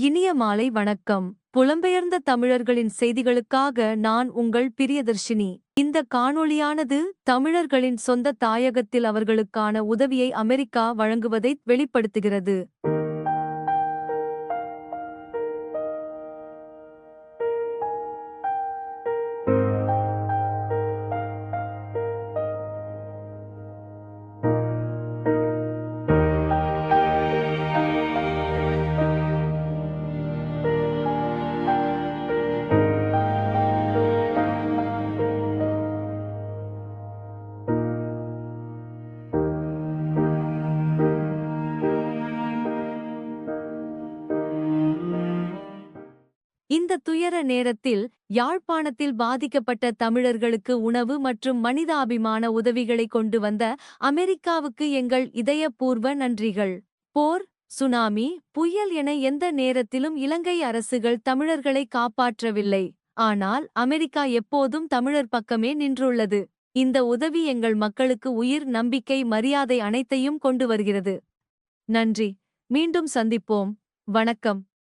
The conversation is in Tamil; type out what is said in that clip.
இனிய மாலை வணக்கம். புலம்பெயர்ந்த தமிழர்களின் செய்திகளுக்காக நான் உங்கள் பிரியதர்ஷினி. இந்த காணொளியானது தமிழர்களின் சொந்த தாயகத்தில் அவர்களுக்கான உதவியை அமெரிக்கா வழங்குவதை வெளிப்படுத்துகிறது. இந்த துயர நேரத்தில் யாழ்ப்பாணத்தில் பாதிக்கப்பட்ட தமிழர்களுக்கு உணவு மற்றும் மனிதாபிமான உதவிகளை கொண்டு வந்த அமெரிக்காவுக்கு எங்கள் இதயபூர்வ நன்றிகள். போர், சுனாமி, புயல் என எந்த நேரத்திலும் இலங்கை அரசுகள் தமிழர்களை காப்பாற்றவில்லை. ஆனால் அமெரிக்கா எப்போதும் தமிழர் பக்கமே நின்றுள்ளது. இந்த உதவி எங்கள் மக்களுக்கு உயிர், நம்பிக்கை, மரியாதை அனைத்தையும் கொண்டு வருகிறது. நன்றி. மீண்டும் சந்திப்போம். வணக்கம்.